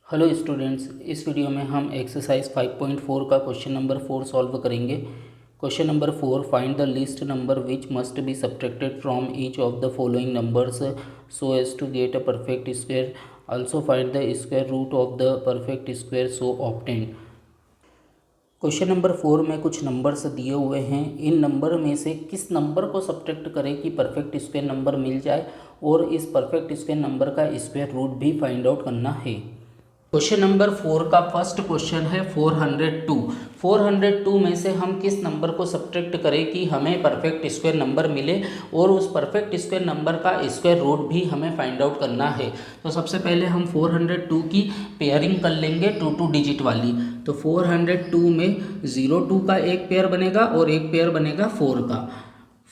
Hello students, इस video में हम एक्सरसाइज 5.4 का क्वेश्चन नंबर 4 सॉल्व करेंगे। Question number 4, find the least number which must be subtracted from each of the following numbers so as to get a perfect square. Also find the square root of the perfect square so obtained. Question number 4 में कुछ numbers दिए हुए हैं। इन number में से किस number को subtract करें कि परफेक्ट स्क्वायर नंबर मिल जाए, और इस परफेक्ट स्क्वायर नंबर का स्क्वायर रूट भी फाइंड आउट करना है। क्वेश्चन नंबर 4 का फर्स्ट क्वेश्चन है 402। 402 में से हम किस नंबर को सब्ट्रैक्ट करें कि हमें परफेक्ट स्क्वायर नंबर मिले, और उस परफेक्ट स्क्वायर नंबर का स्क्वायर रूट भी हमें फाइंड आउट करना है। तो सबसे पहले हम 402 की पेयरिंग कर लेंगे 2 डिजिट वाली। तो 402 में 02 का एक पेयर बनेगा और एक पेयर बनेगा 4 का।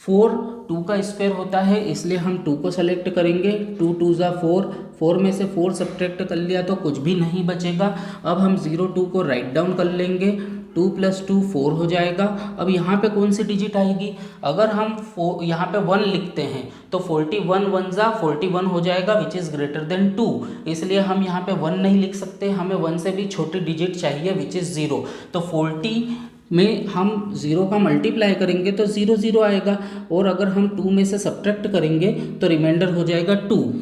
4 2 का स्क्वायर होता है, इसलिए हम 2 को सेलेक्ट करेंगे। 2 2 ज़ा 4, 4 में से 4 सब्ट्रैक्ट कर लिया तो कुछ भी नहीं बचेगा। अब हम 02 को राइट डाउन कर लेंगे। 2 + 2 4 हो जाएगा। अब यहाँ पे कौन सी डिजिट आएगी? अगर हम यहाँ पे 1 लिखते हैं तो 41 1 ज़ा 41 हो जाएगा, विच इज़ ग्रेटर देन 2। इसलिए हम यहाँ पे 1 नहीं लिख सकते, हमें 1 से भी छोटी डिजिट चाहिए, विच इज़ 0। तो 40 में हम 0 का मल्टीप्लाई करेंगे तो 0 0 आएगा, और अगर हम 2 में से सब्ट्रैक्ट करेंगे तो रिमाइंडर हो जाएगा 2।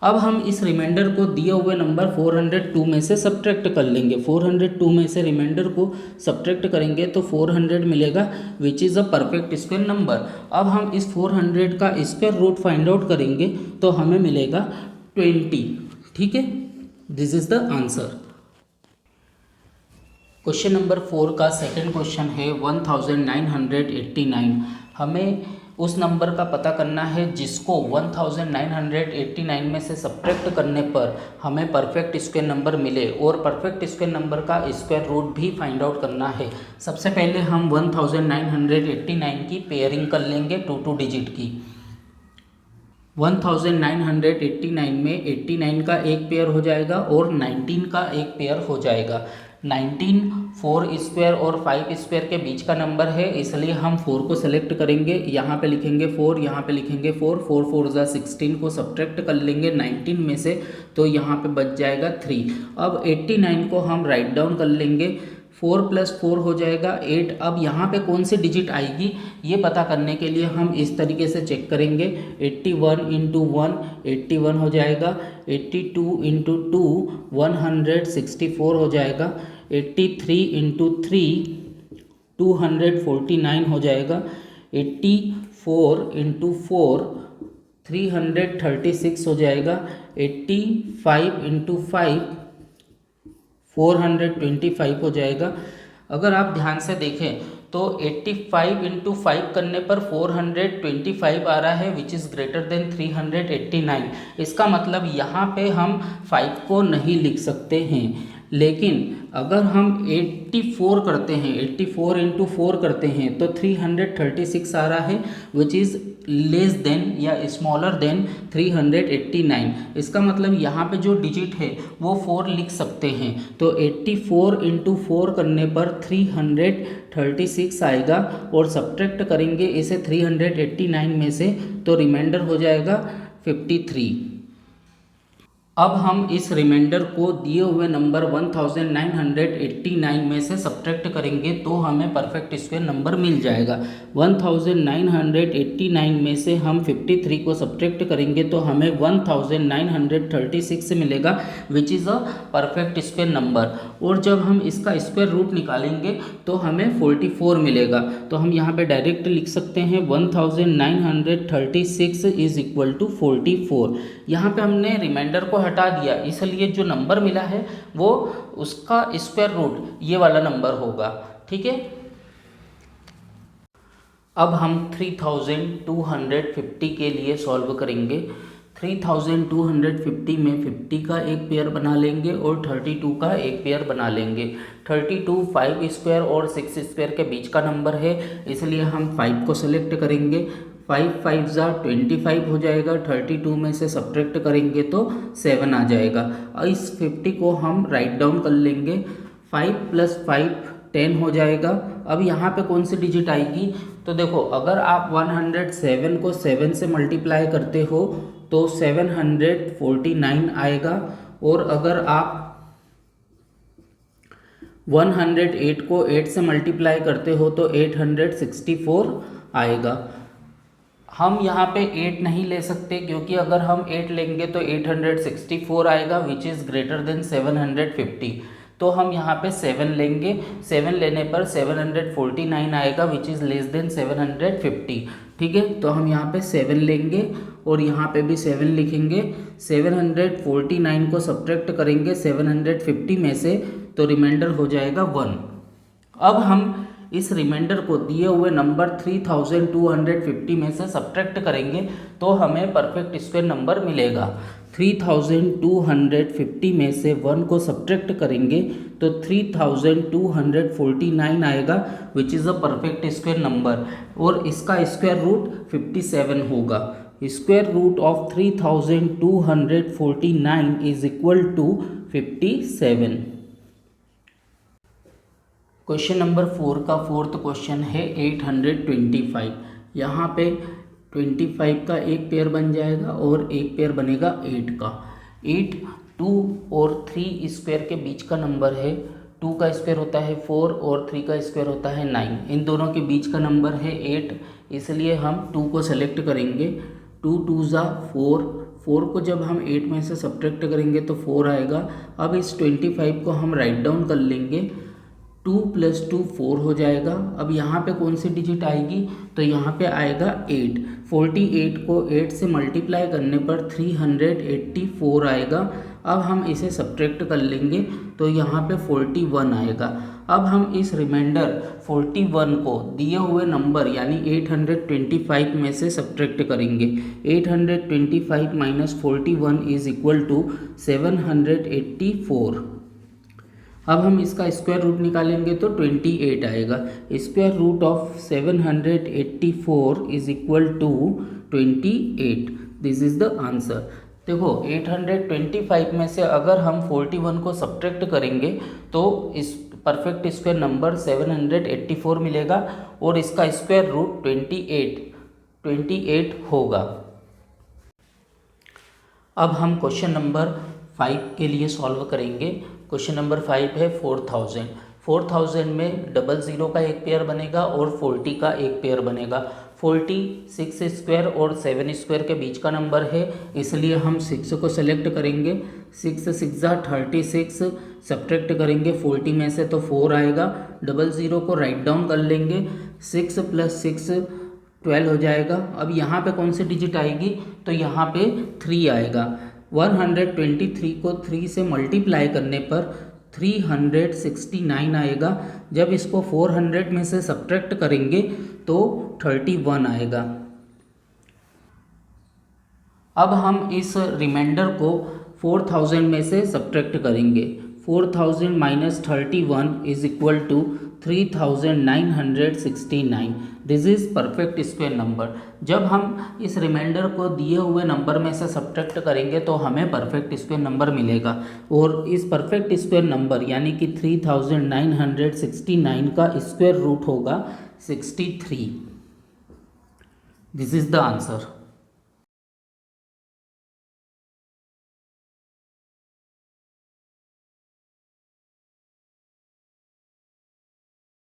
अब हम इस रिमाइंडर को दिए हुए नंबर 402 में से सब्ट्रैक्ट कर लेंगे। 402 में से रिमाइंडर को सब्ट्रैक्ट करेंगे तो 400 मिलेगा, विच is a perfect square number. अब हम इस 400 का स्क्वायर रूट फाइंड आउट करेंगे तो हमें मिलेगा 20। ठीक है, this is the answer. Question number 4 का सेकंड क्वेश्चन है 1989। हमें उस नंबर का पता करना है जिसको 1989 में से सब्ट्रैक्ट करने पर हमें परफेक्ट स्क्वायर नंबर मिले, और परफेक्ट स्क्वायर नंबर का स्क्वायर रूट भी फाइंड आउट करना है। सबसे पहले हम 1989 की पेयरिंग कर लेंगे 2 डिजिट की। 1989 में 89 का एक पेयर हो जाएगा और 19 का एक पेयर हो जाएगा। 19 4 स्क्वायर और 5 स्क्वायर के बीच का नंबर है, इसलिए हम 4 को सेलेक्ट करेंगे। यहाँ पे लिखेंगे 4, यहाँ पे लिखेंगे 4। 4 4 ज़ा 16 को सब्ट्रैक्ट कर लेंगे 19 में से, तो यहाँ पे बच जाएगा 3। अब 89 को हम राइट डाउन कर लेंगे। 4 + 4 हो जाएगा 8। अब यहाँ पे कौन सी डिजिट आएगी ये पता करने के लिए हम इस तरीके से चेक करेंगे। 81 × 1 81 हो जाएगा। 82 × 2 164 हो जाएगा। 83 × 3 249 हो जाएगा। 84 × 4 336 हो जाएगा। 85 × 5 425 हो जाएगा। अगर आप ध्यान से देखें तो 85 × 5 करने पर 425 आ रहा है, विच इज़ ग्रेटर देन 389। इसका मतलब यहाँ पे हम 5 को नहीं लिख सकते हैं, लेकिन अगर हम 84 करते हैं, 84 × 4 करते हैं तो 336 आ रहा है, विच इज़ लेस देन या स्मॉलर देन 389। इसका मतलब यहाँ पे जो डिजिट है वो 4 लिख सकते हैं। तो 84 × 4 करने पर 336 आएगा, और सब्ट्रैक्ट करेंगे इसे 389 में से तो रिमाइंडर हो जाएगा 53। अब हम इस रिमाइंडर को दिए हुए नंबर 1989 में से सब्ट्रैक्ट करेंगे तो हमें परफेक्ट स्क्वायर नंबर मिल जाएगा। 1989 में से हम 53 को सब्ट्रैक्ट करेंगे तो हमें 1936 मिलेगा, विच is a perfect square number. और जब हम इसका स्क्वायर रूट निकालेंगे तो हमें 44 मिलेगा। तो हम यहाँ पे डायरेक्ट लिख सकते हैं 1936 इज इक्वल टू 44। यहाँ पे हमने रिमाइंडर को हटा दिया, इसलिए जो नंबर मिला है वो उसका स्क्वायर रूट ये वाला नंबर होगा। ठीक है, अब हम 3250 के लिए सॉल्व करेंगे। 3250 में 50 का एक पेयर बना लेंगे और 32 का एक पेयर बना लेंगे। 32 5 स्क्वायर और 6 स्क्वायर के बीच का नंबर है, इसलिए हम 5 को सेलेक्ट करेंगे। 5 5 ज़ा 25 हो जाएगा। 32 में से सब्ट्रैक्ट करेंगे तो 7 आ जाएगा। और इस 50 को हम राइट डाउन कर लेंगे। 5 + 5 10 हो जाएगा। अब यहाँ पे कौन सी डिजिट आएगी? तो देखो, अगर आप 107 को 7 से मल्टीप्लाई करते हो तो 749 आएगा, और अगर आप 108 को 8 से मल्टीप्लाई करते हो तो 864 आएगा। हम यहाँ पे 8 नहीं ले सकते क्योंकि अगर हम 8 लेंगे तो 864 आएगा विच इज़ ग्रेटर देन 750। तो हम यहाँ पे 7 लेंगे, 7 लेने पर 749 आएगा विच इज़ लेस देन 750। ठीक है, तो हम यहाँ पे 7 लेंगे और यहाँ पे भी 7 लिखेंगे। 749 को सब्ट्रैक्ट करेंगे 750 में से तो रिमाइंडर हो जाएगा 1। अब हम इस रिमाइंडर को दिए हुए नंबर 3250 में से सब्ट्रैक्ट करेंगे तो हमें परफेक्ट स्क्वायर नंबर मिलेगा। 3250 में से 1 को सब्ट्रैक्ट करेंगे तो 3249 आएगा which is a perfect square number और इसका स्क्वायर रूट 57 होगा। Square root of 3249 is equal to 57। Question number 4 का फोर्थ क्वेश्चन है 825। यहाँ पे 25 का एक पेयर बन जाएगा और एक पेयर बनेगा 8 का। 8 2 और 3 स्क्वायर के बीच का नंबर है। 2 का स्क्वायर होता है 4 और 3 का स्क्वायर होता है 9। इन दोनों के बीच का नंबर है 8, इसलिए हम 2 को सेलेक्ट करेंगे। 2 2 ज़ा 4, 4 को जब हम 8 में से सब्ट्रैक्ट करेंगे तो 4 आएगा। अब इस 25 को हम राइट डाउन कर लेंगे। 2 + 2 4 हो जाएगा। अब यहाँ पे कौन सी डिजिट आएगी तो यहाँ पे आएगा 8। 48 को 8 से मल्टीप्लाई करने पर 384 आएगा। अब हम इसे सब्ट्रैक्ट कर लेंगे तो यहाँ पे 41 आएगा। अब हम इस रिमाइंडर 41 को दिए हुए नंबर यानी 825 में से सब्ट्रैक्ट करेंगे। 825 - 41 इज इक्वल टू 784। अब हम इसका स्क्वायर रूट निकालेंगे तो 28 आएगा। Square root of 784 is equal to 28। This is the answer. देखो 825 में से अगर हम 41 को सब्ट्रैक्ट करेंगे तो इस परफेक्ट स्क्वायर नंबर 784 मिलेगा और इसका स्क्वायर रूट 28 होगा। अब हम क्वेश्चन नंबर 5 के लिए सॉल्व करेंगे। क्वेश्चन नंबर 5 है 4000। 4000 में 00 का एक पेयर बनेगा और 40 का एक पेयर बनेगा। 40 6 स्क्वायर और 7 स्क्वायर के बीच का नंबर है, इसलिए हम 6 को सेलेक्ट करेंगे। 6 6 ज़ा 36, सब्ट्रैक्ट करेंगे 40 में से तो 4 आएगा। 00 को राइट डाउन कर लेंगे। 6 + 6 12 हो जाएगा। अब यहाँ पे कौन सी डिजिट आएगी तो यहाँ पे 3 आएगा। 123 को 3 से मल्टीप्लाई करने पर 369 आएगा। जब इसको 400 में से सब्ट्रैक्ट करेंगे तो 31 आएगा। अब हम इस रिमाइंडर को 4000 में से सब्ट्रैक्ट करेंगे। 4000 - 31 is equal to 3969। This is perfect square number. जब हम इस रिमाइंडर को दिए हुए नंबर में से सब्ट्रैक्ट करेंगे तो हमें परफेक्ट स्क्वायर नंबर मिलेगा और इस परफेक्ट स्क्वायर नंबर यानी कि 3969 का स्क्वायर रूट होगा 63। This is the answer.